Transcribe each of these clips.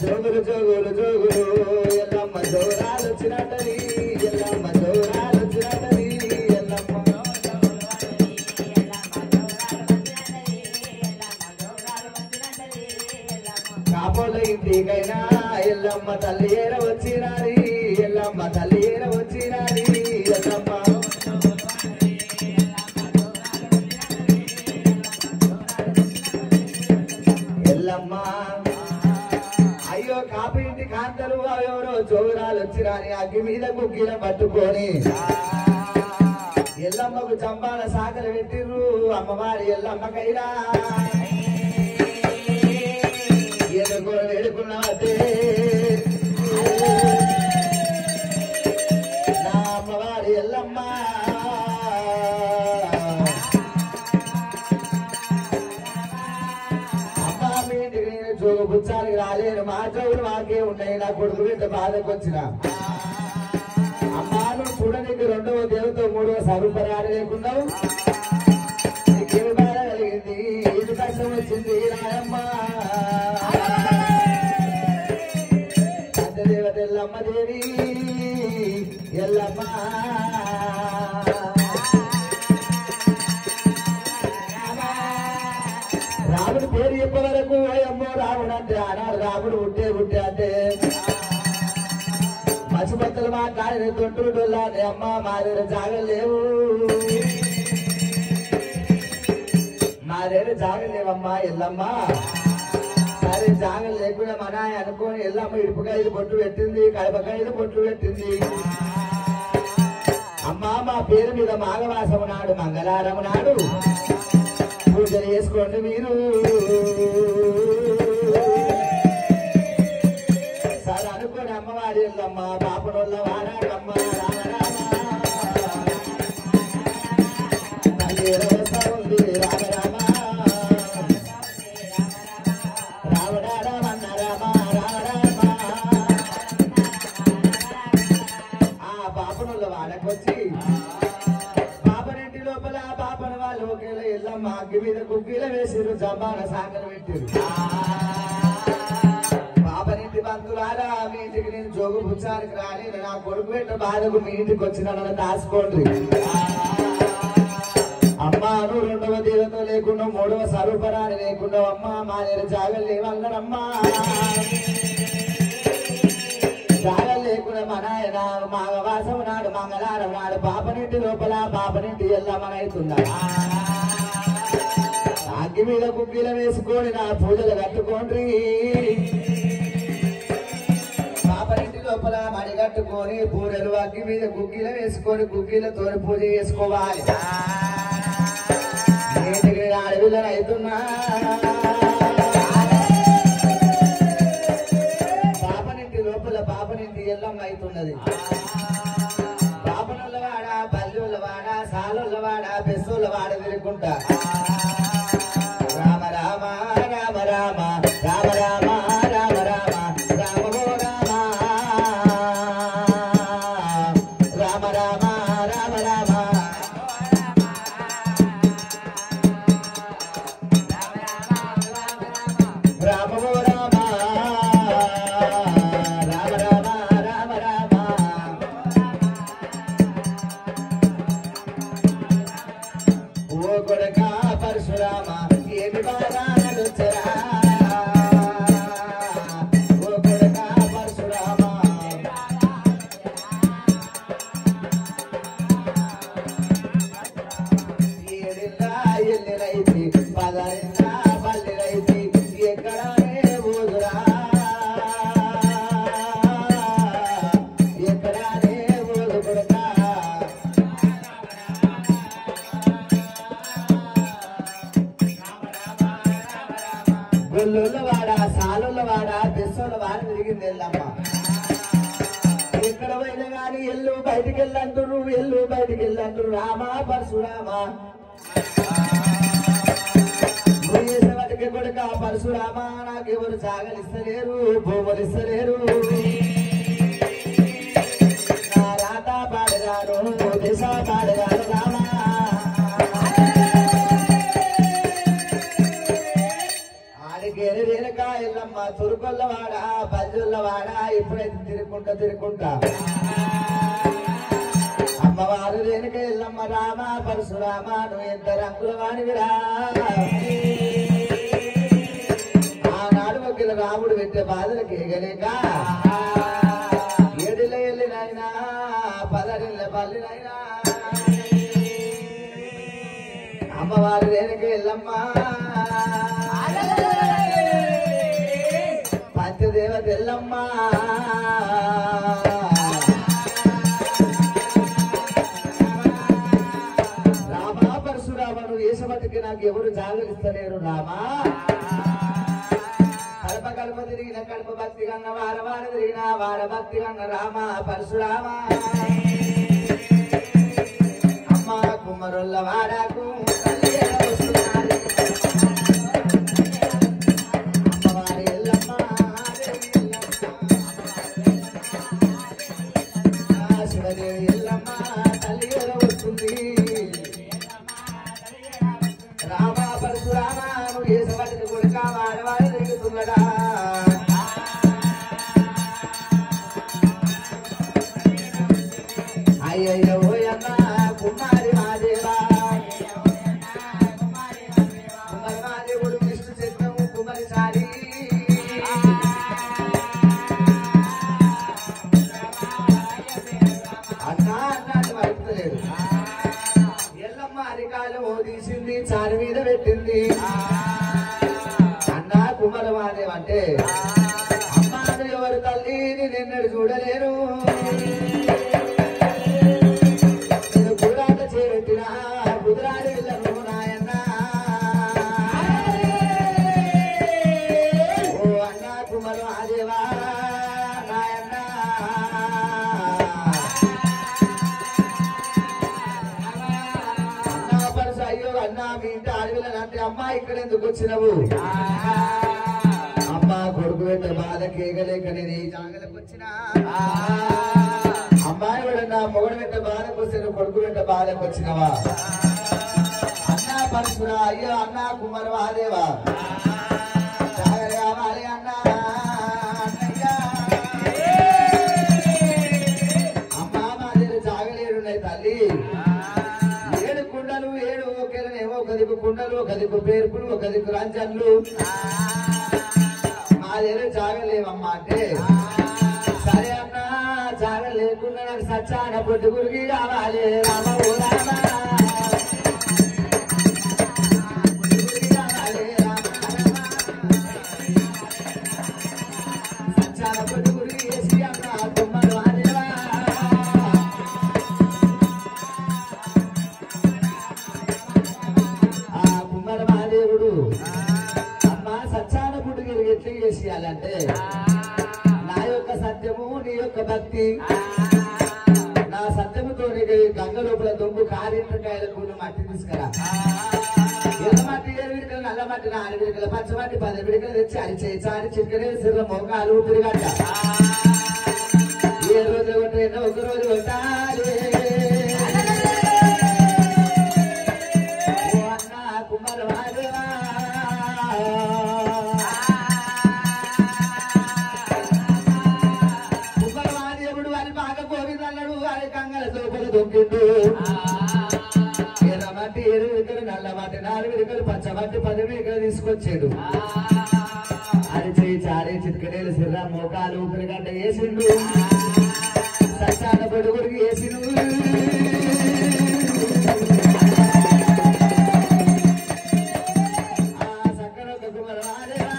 జోగులు జోగులు జోగులు ఎల్లమ్మ జోరాలు వచ్చినట్టని ఎల్లమ్మ జోరాలు వచ్చినట్టని ఎల్లమ్మ కాపోల ఇంటికైనా ఎల్లమ్మ తల్లి ఏర వచ్చినాది ఎల్లమ్మ తల్లి ఏర వచ్చినాది ఎల్లమ్మ ఎల్లమ్మ అయ్యో కాపు ఇంటి కాంతలు ఎవరో జోగురాలు వచ్చిరాని అగ్గి మీద కుక్కిల పట్టుకొని ఎల్లమ్మకు చంపాల సాకలు పెట్టిర్రు అమ్మవారి ఎల్లమ్మకైనా ఎందుకు వేడుకున్నావే నా అమ్మవారి ఎల్లమ్మ అమ్మ మీ ఇంటికి నేను జోగు పుచ్చానికి రాలేను మా జోగులు మాకే ఉన్నాయి నా కొడుకు బిడ్డ బాధకు వచ్చిన అమ్మా నువ్వు చూడనికి రెండవ దేవతో మూడవ స్వరూపరాలు లేకున్నావు నీకేమి బాధ కలిగింది ఇది కష్టం వచ్చింది రాయమ్మ దేవత ఎల్లమ్మ దేవి ఎల్లమ్మ రాముడు పేరు చెప్పే వరకు అమ్మో రాముడు అంటే ఆనాడు రాముడు పుట్టే అంటే మచ్చిపత్తలు మాట్లాడిన తొట్టులా అమ్మ మా దగ్గర జాగలు లేవు మా దగ్గర జాగలు లేవమ్మా ఎల్లమ్మ సరే జాగలు లేకుండా మన అనుకోని ఎల్లమ్మ ఇడుపుకాయలు బొట్టు పెట్టింది కడపకాయలు బొట్టు పెట్టింది అమ్మా మా పేరు మీద మాఘమాసము నాడు మంగళవారము నాడు పూజలు చేసుకోండి మీరు సరే అనుకోని అమ్మవారి ఎల్లమ్మ పాపనోళ్ళ వాడాడమ్మ ఉంది రామ రామ రావడారమన్న రామ రామ రామ ఆ పాపనోళ్ళ వాడకొచ్చి పాపనింటి లోపల పాపన వాళ్ళు ఒకేలా ఎల్లమ్మ అగ్గి మీద కుక్కీల వేసిరు జంబాన సాగర పెట్టిరు పాపనింటి బంధువులారా మీ ఇంటికి నేను జోగు పుచ్చానికి రాలేదు నా కొడుకు పెట్ట బాధకు మీ ఇంటికి వచ్చిన నన్ను దాచుకోండి అమ్మాను రెండవ దేవత లేకుండా మూడవ స్వరూపరాని లేకుండా అమ్మ మా దగ్గర జాగలు లేవన్నారమ్మా జాగలు లేకుండా మా నాయన మాఘవాసం నాడు మంగళవారం నాడు పాపనింటి లోపల పాపనింటి ఎల్లమ్మనైతుందా అగ్గి మీద కుక్కీల వేసుకొని నా పూజలు కట్టుకోండి పాపనింటి లోపల మడి కట్టుకొని పూజలు అగ్గి మీద కుక్కీల వేసుకొని కుక్కీలతో పూజ చేసుకోవాలి నేటికి అడవిలో అవుతున్నా పాపనింటి లోపల పాపనింటి ఎల్లమ్మ అవుతున్నది పాపనుల్లవాడ పల్లెల్లవాడ సాలుల్లవాడ బెస్సుల్లవాడ తిరుగుకుంటా రామ రామ రామ రామ రామ రామ రామ రామ రామో రామ రామ రామ రామ రామ రామో రామ రామ రామ రామ రామ ఓ కొడకా పరశురామ ఏమి బాధాలు చరా ఓ కొడకా పరశురామ ఏడిల్లా ఎల్లి రైతి పదరిల్లా పల్లి రైతి ఎక్కడనే ఊదురా ఎక్కడనే ఊదు కొడకా గొల్లుల్లవాడ సాలుల్లవాడ బెస్సుల్లవాడ తిరిగింది ఎల్లమ్మ ఎక్కడ పోయినా గాని ఎల్లు బయటికి వెళ్ళంటురు ఎల్లు బయటికి వెళ్ళంటురు రామ పరశురామ నువ్వు చేసే వాటికి కొడుక పరశురామ నాకెవరు సాగలిస్తలేరు భూములు ఇస్తలేరు నా రాత పాడగాను దిశ పాడగాను రామ గేరి రేణక ఎల్లమ్మ తురుకొల్లవాడ బల్లుల్లవాడ ఇప్పుడైతే తిరుక్కుంటా అమ్మవారు రేణుక ఎల్లమ్మ రామ పరశురామ నువ్వు ఎంత రంగుల వాడివిరా ఆనాడు ఒకళ్ళ రాముడు పెట్టే బాధలకు ఎగలేక ఏడిలో వెళ్ళినైనా పదరిళ్ళ పల్లినైనా అమ్మవారు రేణుక ఎల్లమ్మ పంచదేవత ఎల్లమ్మ రామా పరశురామ నువ్వు వేసమట్టుకి నాకు ఎవరు జాగరిస్తలేరు రామా కడప తిరిగిన కడప భక్తి కన్న వార తిరిగిన వార భక్తి కన్న రామ పరశురామ అమ్మ కుమ్మరుల్ల వాడకు అమ్మవారి ఎల్లమ్మ శివదేవి ఎల్లమ్మ తల్లి వస్తుంది రామ పరశురామ నువ్వు వేసవటిని కొడుక వాడవాడు తిరుగుతున్నాడా అయ్యయ్యో ఓయమ్మ కుమారి మాదేవా కుమారి మాదేవుడు విష్ణు చక్రము కుమారి సారి అన్నా అన్నాడు వడుతలేడు ఎల్లమ్మ అరికాలం తీసింది చారి మీద పెట్టింది అన్నా కుమార మాదేవ్ అంటే అమ్మాను ఎవరు తల్లి నిన్నడు చూడలేరు నేను కూడాట చేపెట్టిన కుదురాడి వెళ్ళను నాయన్నా ఓ అన్నా కుమార మాదేవా నాయన్నా అన్నా పరస అయ్యో అన్నా మీ ఇంటి అడవిలనంటే అమ్మా ఇక్కడ ఎందుకు వచ్చినవు అమ్మ కొడుకు వెంట బాధ కేగలేక నేను ఈ జాగలకు వచ్చినా అమ్మాయి కూడా నా మొగడు వెంట బాధకు వస్తే కొడుకు వెంట బాధకు వచ్చినవా అన్నా పరశురా అయ్యో అన్నా కుమార మహాదేవా జాగరి కావాలి అన్నా అన్నయ్యా అమ్మా మా దగ్గర జాగలేడున్నాయి తల్లి ఏడు కుండలు ఏడు ఒకేలనేమో ఒక దిక్కు కుండలు ఒక దిక్కు పేర్పులు ఒక దిక్కు రంజన్లు మా దగ్గర జాగలేవమ్మా అంటే సరే అన్నా జాగ లేకుండా నాకు సచ్చాన పొట్టు గురికి కావాలి రామ ఓ రామ సచ్చాన పొట్టు గురికి వేసి అన్న కుమ్మర మహాదేవా ఆ కుమ్మర మహాదేవుడు అమ్మ సచ్చాన పొట్టు గురికి ఎట్లా చేసేయాలంటే నా యొక్క సత్యము నీ యొక్క భక్తి నా సత్యముతో గంగ లోపల దొంగు కారింటకాయలకు మట్టి తీసుకురా ఎర్ర మట్టి 7 విడికలు నల్ల మట్టి 4 విడికలు పచ్చ మట్టి 10 విడికలు తెచ్చి అరిచేయి చారి చిక్కనే సిర్ర మోకాలు ఊపిరిగట్ట ఏ రోజు కొట్టిన ఒక రోజు కొట్టాలి ఓ అన్న కుమార మహాదేవా కుమార మహాదేవుడు వారి బాగా గోవిందన్నాడు వారి కంగల లోపల దొంగిండు ఎర్ర మట్టి 7 విడికలు నల్ల మట్టి 4 విడికలు పచ్చ మట్టి 10 విడికలు తీసుకొచ్చాడు అరిచేయి చారి చిక్కనేలు సిర్ర మోకాలు ఊపిరిగడ్డ వేసిండు సచ్చాన పొడుగురికి వేసిండు సక్కన కుమార మహాదేవా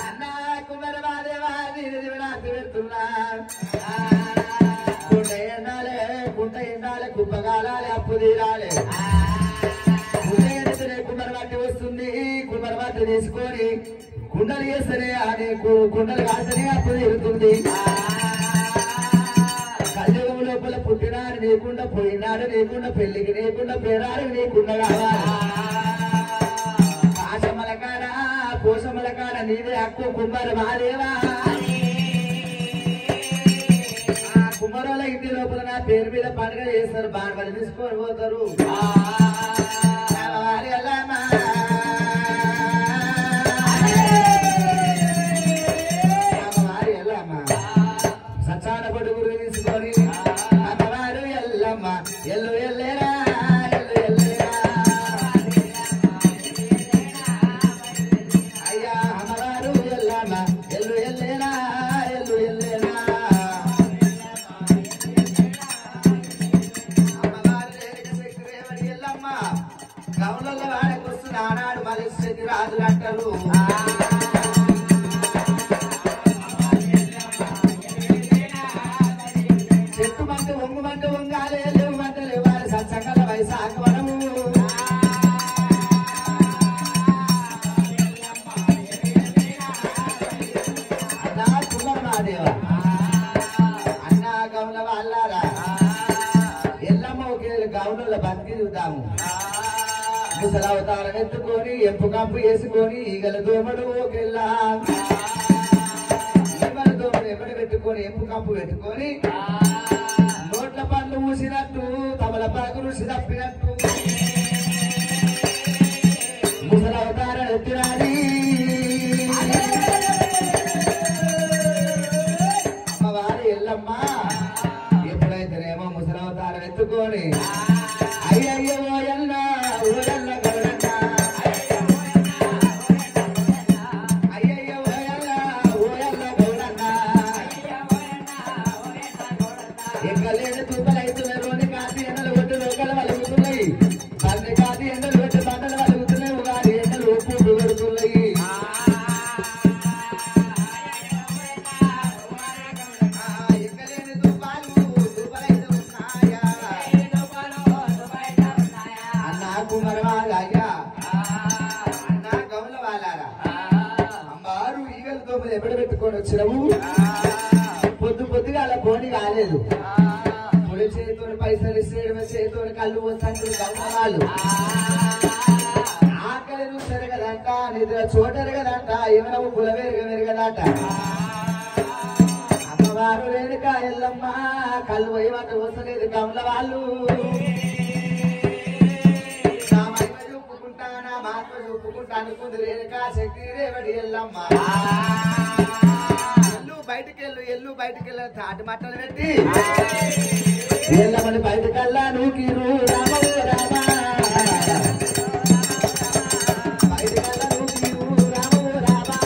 అన్నా కుమార మహాదేవా నేను దివనాతి పెడుతున్నా కుంట ఎండాలి కుప్పగాలాలి అప్పు తీరాలి కుమ్మర మట్టి వస్తుంది కుమ్మర మట్టి తీసుకొని కుండలు వేస్తేనే అని కుండలు కాస్తేనే అప్పు తీరుతుంది కలియుగం లోపల పుట్టినాడు నీకుండా పోయినాడు నీకుండా పెళ్లికి నీకుండా పేరాడు నీకుండా కావాలి ఆశమల కాడ పోషమల కాడ నీదే హక్కు కుమ్మర మహాదేవా కుమ్మరోళ్ళ ఇంటి లోపల నా పేరు మీద పండుగ చేస్తారు బాణబలి తీసుకొని పోతారు సచ్చాన పడుగురు తీసుకొని అమ్మవారు ఎల్లమ్మ ఎల్లు ఎల్లేరా ఎల్లు ఎల్లేరా అయ్యా అమ్మవారు ఎల్లమ్మ ఎల్లు ఎల్లేరా ఎల్లు ఎల్లేరా అమ్మవారు శక్తిరేవడి ఎల్లమ్మ గౌన్ల వాడకొస్తున్న ఆనాడు మళ్ళీ శక్తి రాజులు అంటారు ముసలవతారం ఎత్తుకొని ఎంపు కంపు వేసుకొని ఈగల దోమడు ఓకెళ్ళా ఈగల దోమడు ఎక్కడ పెట్టుకొని ఎంపు కంపు పెట్టుకొని నోట్ల పండ్లు మూసినట్టు తమల పాకు రుచి తప్పినట్టు ముసలవతారం ఎత్తిరాది అమ్మవారి ఎల్లమ్మ ఎప్పుడైతేనేమో ముసలవతారం ఎత్తుకొని అయ్యయ్యో ఎల్ల ఓయల్ల గౌరన్న అయ్యయ్యో ఓయల్ల ఓయల్ల గౌరన్న ఎక్కలేని తూపలైతున్నాయి రోని కాతి ఎండలు కొట్టి లోకలు వలుగుతున్నాయి బండి కాతి ఎండలు కొట్టి బండలు వలుగుతున్నాయి ఉగాది ఎండలు ఉప్పు కొడుతున్నాయి ఎక్కలేని తూపాలు తూపలైతే ఉన్నాయా అమ్మారు ఈగల దోమలు ఎప్పుడు పెట్టుకొని వచ్చినవు పొద్దుగా అలా పోనీ కాలేదు పొడి చేతితో పైసలు ఇస్తేయడం చేతితో కళ్ళు పోతాను గమనాలు ఆకలి చూసారు కదంట నిద్ర చూడరు కదంట ఏమైనా కులవేరుగా మెరుగదట అమ్మవారు రేణుక ఎల్లమ్మ కళ్ళు పోయమంట వస్తలేదు కమల వాళ్ళు అనుకుంది రేణుకా శక్తి రేవడి ఎల్లమ్మ ఎల్లు బయటకెళ్ళు తాటి మట్టలు పెట్టి ఎల్లమ్మని బయటకల్లా నూకిరు రామో రామా బయటకల్లా నూకిరు రామో రామా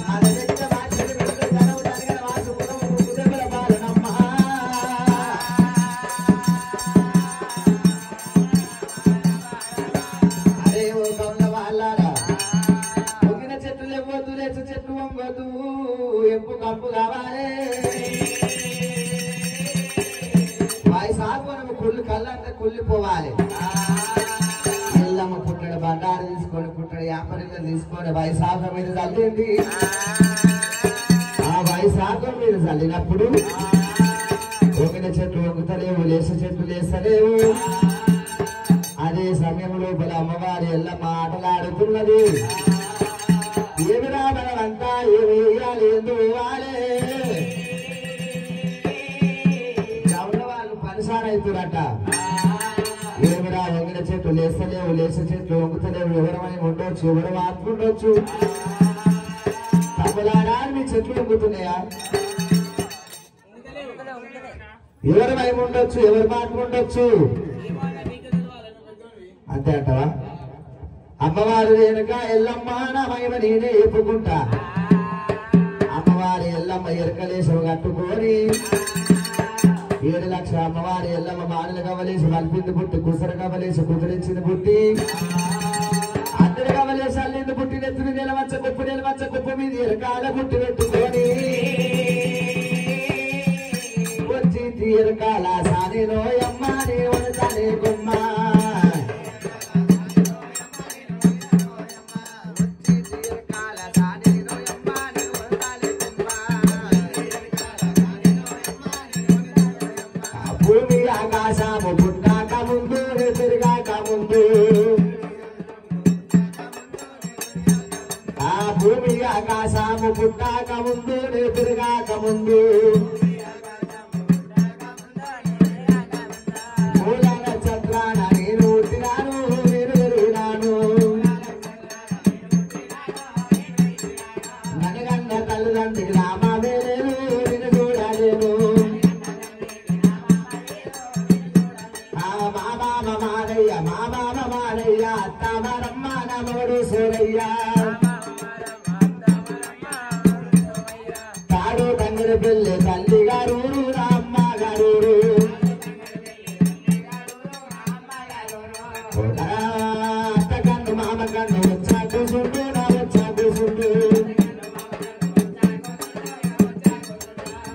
మన దగ్గర మాట్లాడి పెడితే జనవు జరిగిన వాసు కుదెబ్బల పాలనమ్మ చెట్టు వంగదు ఎంపు కంపు కావాలి వాయిసాగు కుళ్ళు కళ్ళంతా కుళ్ళిపోవాలి ఎల్లమ్మ పుట్టడు బండారు తీసుకొని పుట్టడు యాపరిల్లు తీసుకొని వైశాఖం మీద చల్లింది ఆ వైశాఖం మీద చల్లినప్పుడు ఒకిన చెట్లు వంగుతలేవు లేస చెట్లు లేసలేవు అదే సమయం లోపల అమ్మవారి ఎల్లమ్మ ఆటలాడుతున్నది ఏమి రాబడంతా ఏమి వేయాలి ఎందుకు వేయాలి గౌరవ వాళ్ళు పనిసారైతురట ఏమిరా వంగిన చెట్టు లేస్తలేవు లేస చెట్లు వంగుతలేవు ఎవరమని ఉండొచ్చు ఎవరు మాత్రుండొచ్చు తమలారా మీ చెట్లు వంగుతున్నాయా ఎవరమై ఉండొచ్చు ఎవరు మాత్రుండొచ్చు అంతే అంటావా అమ్మవారి రేణుక ఎల్లమ్మ నా మహిమ నేనే చెప్పుకుంటా అమ్మవారి ఎల్లమ్మ ఎరకలేసి కట్టుకొని 7 లక్షల అమ్మవారి ఎల్లమ్మ మానలు కవలేసి మల్పింది పుట్టి కుసర కవలేసి కుదిరించింది పుట్టి అందరు కవలేసి అల్లింది పుట్టి నెత్తుని నిలవచ్చ కుప్ప మీద ఎరకాల పుట్టి పెట్టుకొని వచ్చి తీరకాల సానిలో అమ్మ నే వడతానే గుమ్మ భూమి ఆకాశము పుట్టాక ముందు తిరిగాక ముందు ఆ భూమి ఆకాశము పుట్టాక ముందు నే తిరగాక ముందు మూల నక్షత్రాన నేను పుట్టినాను నేను పెరిగినాను ననగన్న తల్లిదండ్రికి రామావే లేదు నేను చూడలేను మా మామ మారయ్య మా మామ మారయ్య అత్త మారమ్మ నమ్మడు సోరయ్య తాడు తంగడి పెళ్ళి తల్లి గారు అమ్మ గారు అత్త కన్ను మామ కన్ను వచ్చా కూసుండు నా వచ్చా కూసుండు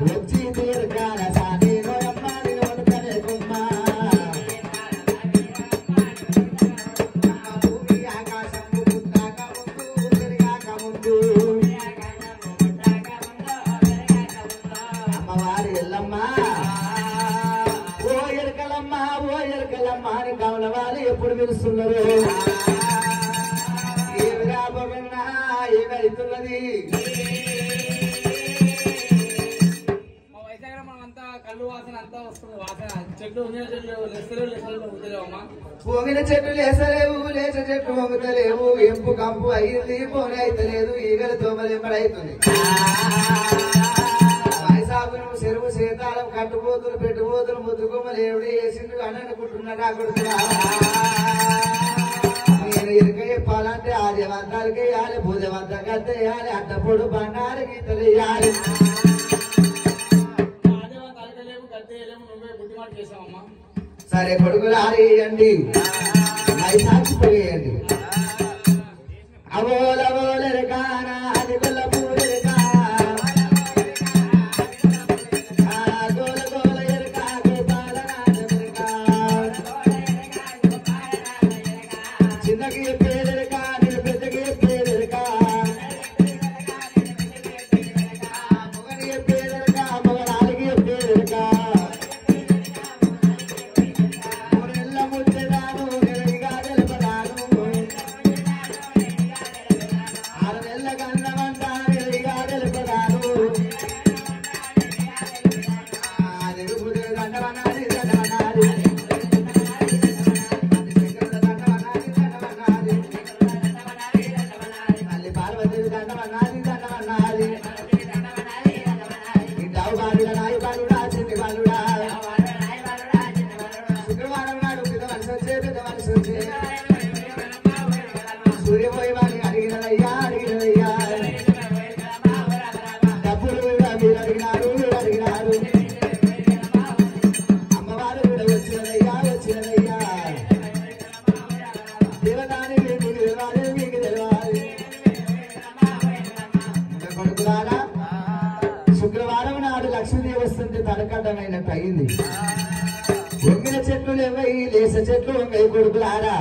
వచ్చి తీరకాల సాని నోయమ్మ నిలవడతనే కుమ్మ భూమి ఆకాశము పుట్టాక ముందు తిరిగాక ముందు అమ్మవారి ఎల్లమ్మ ఓ ఎరకలమ్మ అని కావున వాళ్ళు ఎప్పుడు పిలుస్తున్నారు ఏమి రాబోమన్నా ఏమవుతున్నది పోగిన చెట్లు లేసలేవు లేచ చెట్లు వంగుతలేవు ఎంపు కంపు అయ్యింది పోనీ అయితలేదు ఈగల దోమలు ఎంబడైతుంది వయసాగును చెరువు సీతాలం కట్టుబోతులు పెట్టుబోతులు ముద్దుగుమ్మలు ఏమిడి వేసిండు అని అనుకుంటున్నాడు కొడుకున్నా నేను ఇరుక చెప్పాలంటే ఆద్యవంతాలకి వేయాలి భూజవంతం కత్త వేయాలి అడ్డపొడు బండారు గీతలు వేయాలి సరే కొడుకులు ఆరేయండి మైసాక్షి పొగేయండి అవోలవోలెరకానా అది గొల్ల పూలెరకా గోల గోల ఎరకా గోపాలనాథెరకా చిన్నకి పేరెరకా నేను పెద్దకి పేరెరకా మొగనికి పేరెరకా మొగనాలికి పేరెరకా సూర్యపోయి అడిగినదయ్యా అడిగినదయ్యా డబ్బులు కూడా మీరు అడిగినారు అమ్మవారు కూడా వచ్చినదయ్యా దేవదాని మీకు తెలవాలి కొడుకులారా శుక్రవారం నాడు లక్ష్మీదేవి వస్తుంటే తనకడ్డమైనట్టు అయింది వంగిన చెట్లు లేవయి లేస చెట్లు వంగయి కొడుకులారా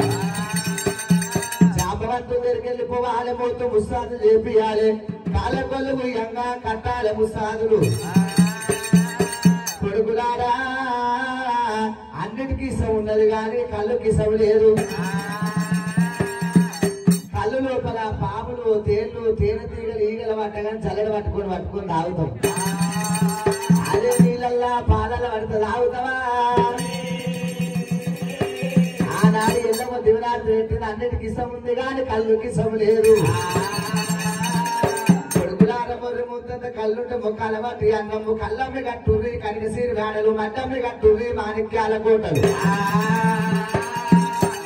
జాపవంతుల దగ్గరికి వెళ్ళిపోవాలి మొత్తం ముస్తాదులు చేపియాలి కాళ్ళ కొల్లు గుయ్యంగా కట్టాలి ముస్తాదులు కొడుకులారా అన్నిటికీ ఇష్టం ఉన్నది కానీ కళ్ళుకి ఇష్టం లేదు కళ్ళు లోపల పాములు తేళ్లు తేనె తీగలు ఈగల పట్టగానే చల్లడి పట్టుకొని తాగుతాం అదే నీళ్ళల్లా పాలల్లో పడితే తాగుతావా ఆనాడు ఎల్లమ్మ దివరాత్రి పెట్టింది అన్నిటికి ఇష్టం ఉంది కానీ కళ్ళుకి ఇష్టం లేదు కొడుకులార మొర్రి ముద్దంత కళ్ళుంటే మొక్కల పట్టి అన్నమ్ము కళ్ళమ్మి కట్టుర్రి కనికసీరి వేడలు మడ్డమ్మి కట్టుర్రి మాణిక్యాల కోటలు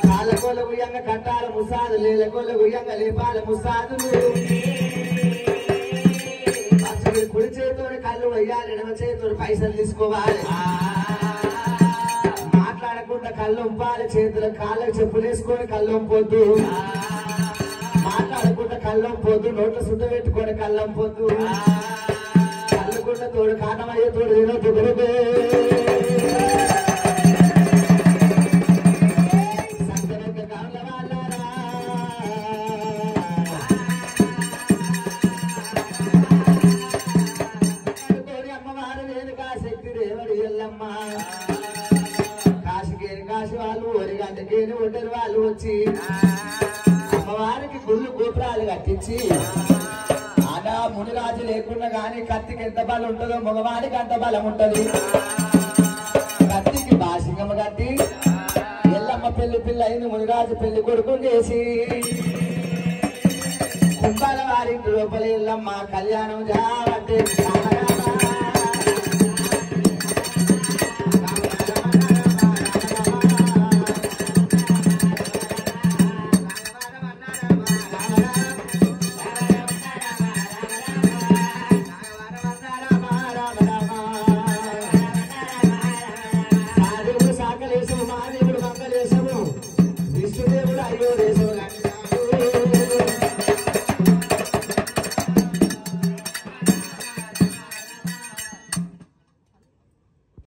కాళ్ళకోల గుయ్యంగ కట్టాల ముసాదు లేలకోల గుయ్యంగ లేపాల ముసాదులు కుడి చేతితోని కళ్ళు వేయాలి ఎడమ చేతితోని పైసలు తీసుకోవాలి మాట్లాడకుండా కళ్ళు ఉంపాలి చేతుల కాళ్ళకి చెప్పులు వేసుకొని కళ్ళు ఉంపొద్దు మాట్లాడకుండా కళ్ళు ఉంపొద్దు నోట్ల సుట్ట పెట్టుకొని కళ్ళు ఉంపొద్దు కళ్ళకుండా తోడు కారణమయ్యే తోడు తినొద్దు కొడుకు కాశీ వాళ్ళు ఒరిగంటకేని ఒంటరి వాళ్ళు వచ్చి అమ్మవారికి గుళ్ళు గోపురాలు కట్టించి మునిరాజు లేకున్నా గాని కత్తికి ఎంత బలం ఉంటుందో మగవాడికి అంత బలం ఉంటది. కత్తికి బాసింగమ్మ కట్టి ఎల్లమ్మ పెళ్లి పిల్ల అయింది. మునిరాజు పెళ్లి కొడుకు చేసి కుంభాల వారింటి లోపల ఎల్లమ్మ కళ్యాణం జావంటే